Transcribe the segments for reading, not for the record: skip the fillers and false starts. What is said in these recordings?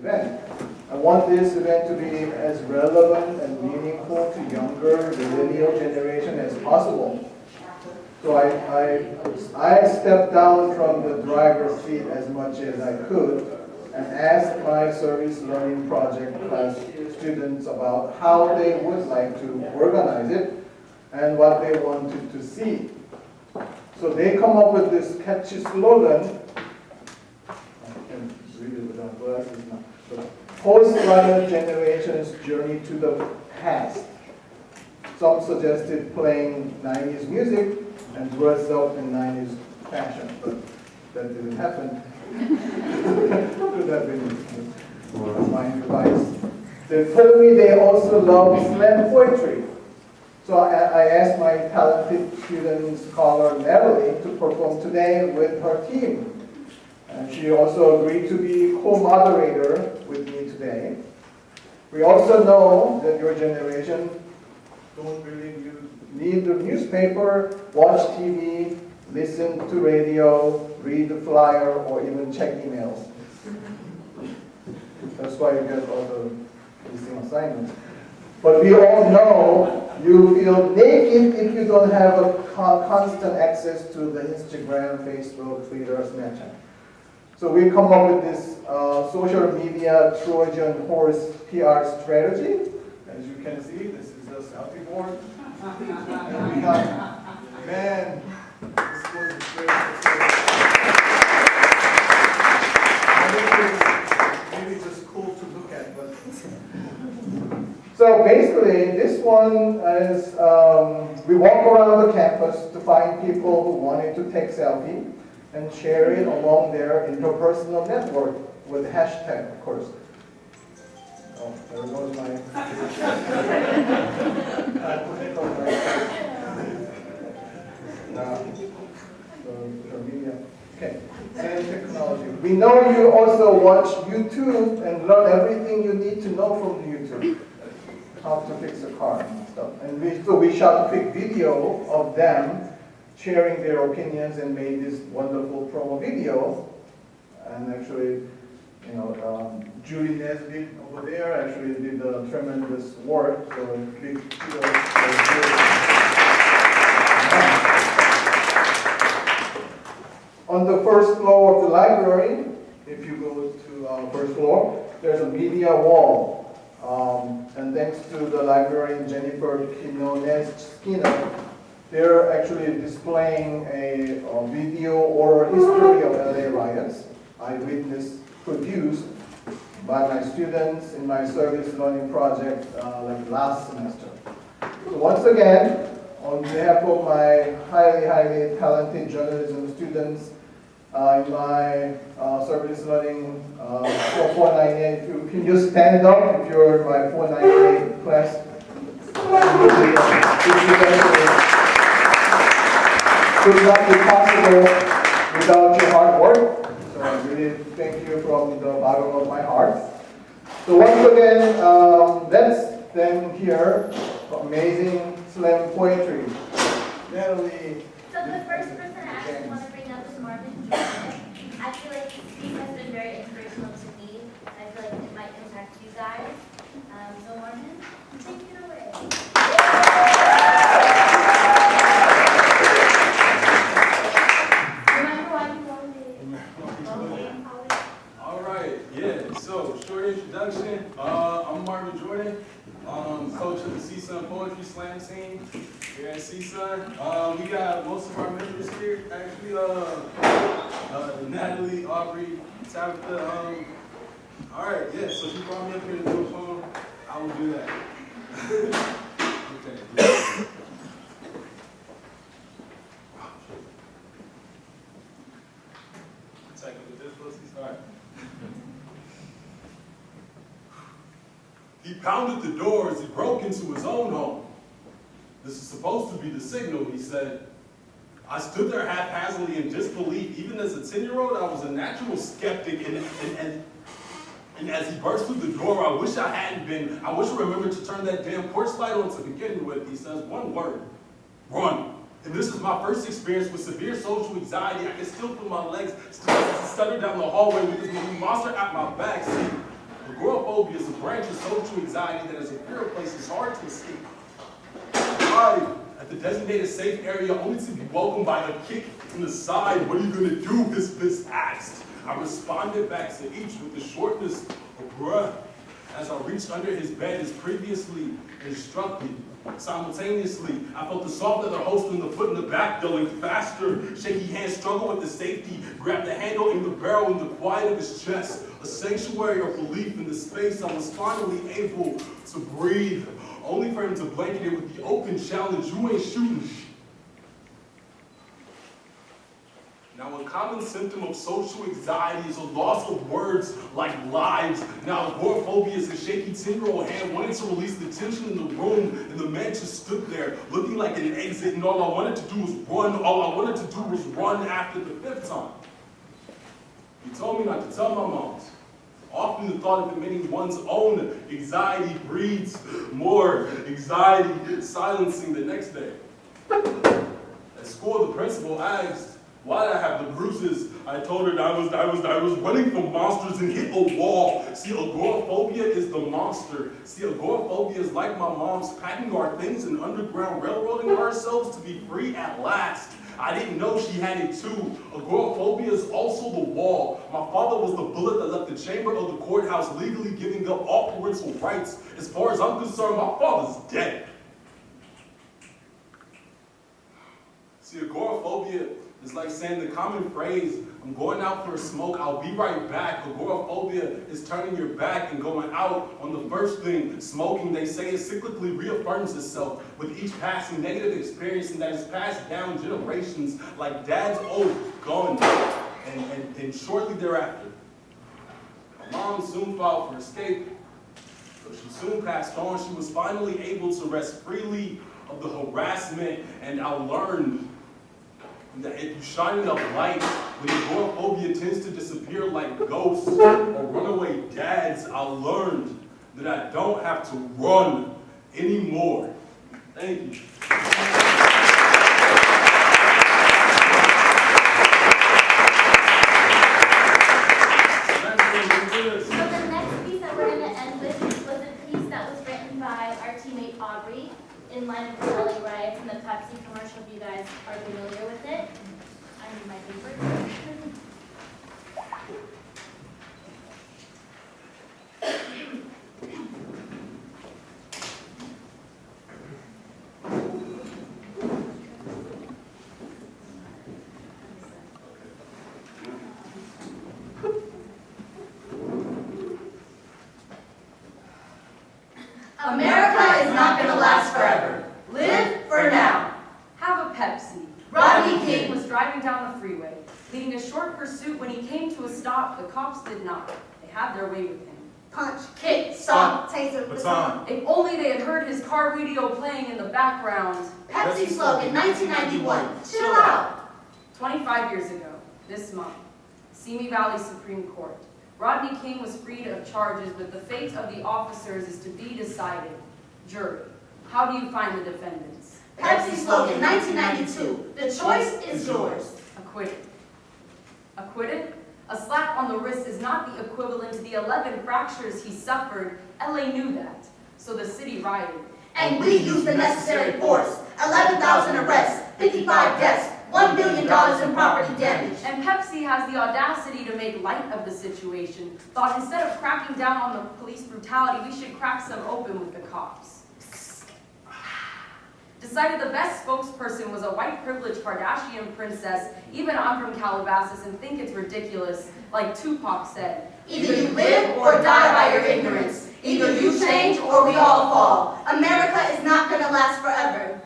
event. I want this event to be as relevant and meaningful to younger millennial generation as possible. So I stepped down from the driver's seat as much as I could and asked my service learning project class students about how they would like to organize it and what they wanted to see. So they come up with this catchy slogan. I can read it without glasses now. So, post-riot generation's journey to the past. Some suggested playing 90s music and dressed up in 90s fashion, but that didn't happen. Could have been my advice. They told me they also love slam poetry. So I asked my talented student scholar Natalie to perform today with her team. And she also agreed to be co-moderator with me today. We also know that your generation don't really need the newspaper, watch TV, listen to radio, read the flyer, or even check emails. That's why you get all the missing assignments. But we all know you feel naked if you don't have a constant access to the Instagram, Facebook, Twitter, Snapchat. So we come up with this social media Trojan horse PR strategy. As you can see, this is a selfie board. And we have, man, this was a great maybe just cool to look at, but so basically this one is we walk around the campus to find people who wanted to take selfie and share it along their interpersonal network with hashtag, of course. Oh, there goes my I put it on my social media. Okay, and technology. We know you also watch YouTube and learn everything you need to know from YouTube. How to fix a car and stuff. And so we shot a quick video of them sharing their opinions and made this wonderful promo video. And actually, you know, Julie Nesbitt over there actually did a tremendous work. So big on the first floor of the library, if you go to our first floor, there's a media wall. And thanks to the librarian Jennifer Quinones-Skinner, they're actually displaying a video oral history of LA riots, eyewitness produced by my students in my service learning project like last semester. So once again, on behalf of my highly talented journalism students in my service learning 498, if you can just stand up if you're in my 498 class. Could not be possible without your hard work. So I really thank you from the bottom of my heart. So once again, let's then hear amazing slam poetry. Natalie. So the first person I actually want to bring up is Marvin Jordan. I feel like he has been very inspirational to me. I feel like it might impact you guys. So Marvin, take it away. Remember why you wanted All right, yeah. So short introduction. I'm Marvin Jordan. Coach of the CSUN Poetry Slam team here at CSUN. We got most of our members here. Actually, Natalie, Aubrey, Tabitha. All right, yeah. So she brought me up here to do a poem. I will do that. Okay. Technical difficulties. All right. He pounded the door as he broke into his own home. This is supposed to be the signal, he said. I stood there haphazardly in disbelief. Even as a 10-year-old, I was a natural skeptic, and as he burst through the door, I wish I hadn't been. I wish I remembered to turn that damn porch light on to begin with. He says one word: run. And this is my first experience with severe social anxiety. I can still feel my legs stutter down the hallway with this movie monster at my back. See, agoraphobia is a branch of social anxiety that as a fear of place is hard to escape. Arrive at the designated safe area only to be welcomed by a kick in the side. What are you gonna do? His fist asked. I responded back to each with the shortness of breath as I reached under his bed as previously instructed. Simultaneously, I felt the soft leather holster in the foot in the back going faster. Shaky hands struggled with the safety, grabbed the handle in the barrel in the quiet of his chest. A sanctuary of relief in the space I was finally able to breathe, only for him to blanket it with the open challenge, you ain't shooting. Now, a common symptom of social anxiety is a loss of words like lives. Now, agoraphobia is a shaky 10-year-old hand wanting to release the tension in the room, and the man just stood there looking like an exit, and all I wanted to do was run. All I wanted to do was run after the 5th time. He told me not to tell my moms. Often the thought of admitting one's own anxiety breeds more anxiety, silencing the next day. At school, the principal asked, why did I have the bruises? I told her that I was running from monsters and hit a wall. See, agoraphobia is the monster. See, agoraphobia is like my mom's packing our things and underground railroading ourselves to be free at last. I didn't know she had it too. Agoraphobia is also the wall. My father was the bullet that left the chamber of the courthouse legally giving up all parental rights. As far as I'm concerned, my father's dead. See, agoraphobia is like saying the common phrase, I'm going out for a smoke, I'll be right back. Agoraphobia is turning your back and going out on the first thing. Smoking, they say, it cyclically reaffirms itself with each passing negative experience, and that is passed down generations like dad's old gun. And shortly thereafter, my mom soon filed for escape. So she soon passed on. She was finally able to rest freely of the harassment, and I learned that if you shine enough light, when agoraphobia tends to disappear like ghosts or runaway dads, I learned that I don't have to run anymore. Thank you. So the next piece that we're going to end with was a piece that was written by our teammate Aubrey in line with the LA riots and the Pepsi commercial, if you guys are familiar with it. I need my paper. America is not going to last forever. Live for now. Have a Pepsi. Rodney King was driving down the freeway, leading a short pursuit. When he came to a stop, the cops did not. They had their way with him. Punch, kick, stomp, taser, baton. If only they had heard his car radio playing in the background. Pepsi slogan 1991. Chill out. 25 years ago, this month, Simi Valley Supreme Court. Rodney King was freed of charges, but the fate of the officers is to be decided. Jury, how do you find the defendants? Pepsi slogan 1992. The choice is yours. Acquitted. Acquitted? A slap on the wrist is not the equivalent to the 11 fractures he suffered. LA knew that, so the city rioted. And we used the necessary force. 11,000 arrests, 55 deaths, $1 billion in property damage. And Pepsi has the audacity to make light of the situation. Thought instead of cracking down on the police brutality, we should crack some open with the cops. Decided the best spokesperson was a white privileged Kardashian princess. Even I'm from Calabasas and think it's ridiculous. Like Tupac said, Either you live or die by your ignorance. Either you change or we all fall. America is not going to last forever.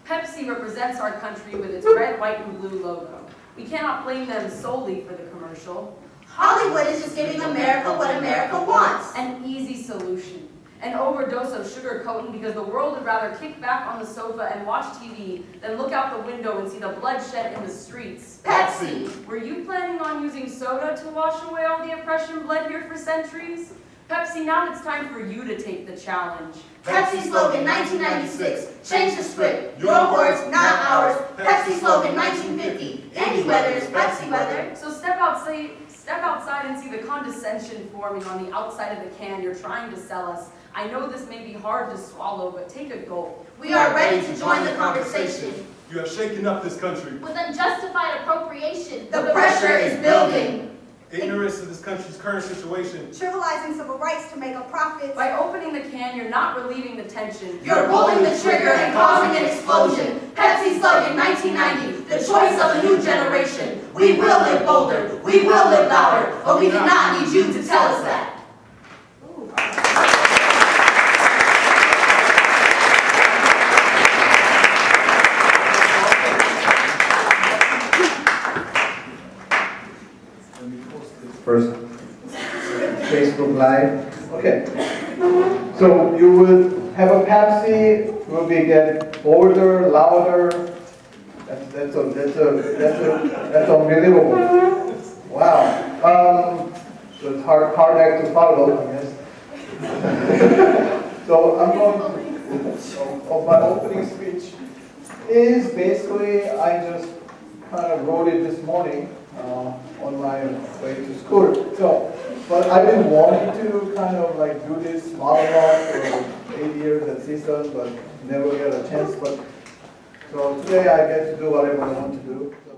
Pepsi represents our country with its red, white, and blue logo. We cannot blame them solely for the commercial. Hollywood is just giving America what America wants. An easy solution. An overdose of sugar coating because the world would rather kick back on the sofa and watch TV than look out the window and see the bloodshed in the streets. Pepsi. Were you planning on using soda to wash away all the oppression bled here for centuries? Pepsi, now it's time for you to take the challenge. Pepsi slogan 1996. Change the script. Your words, not ours. Pepsi slogan 1950. Any weather is Pepsi weather. So step outside Step outside and see the condescension forming on the outside of the can you're trying to sell us. I know this may be hard to swallow, but take a gulp. We are ready to join the conversation. You have shaken up this country. With unjustified appropriation. The pressure is building. Ignorance of this country's current situation. Trivializing civil rights to make a profit. By opening the can, you're not relieving the tension. You're pulling the trigger and causing an explosion. Pepsi slogan 1990, the choice of a new generation. We will live bolder, we will live louder, but we do not need you to tell us that. First, Facebook Live. Okay. So you will have a Pepsi. Will be get bolder, louder. That's unbelievable. Wow. So it's hard act to follow, I guess. So I'm going. So my opening speech is basically I just kind of wrote it this morning. On my way to school. So, but I've been wanting to kind of like do this monologue for 8 years at CSUN, but never get a chance. But so today I get to do whatever I want to do. So.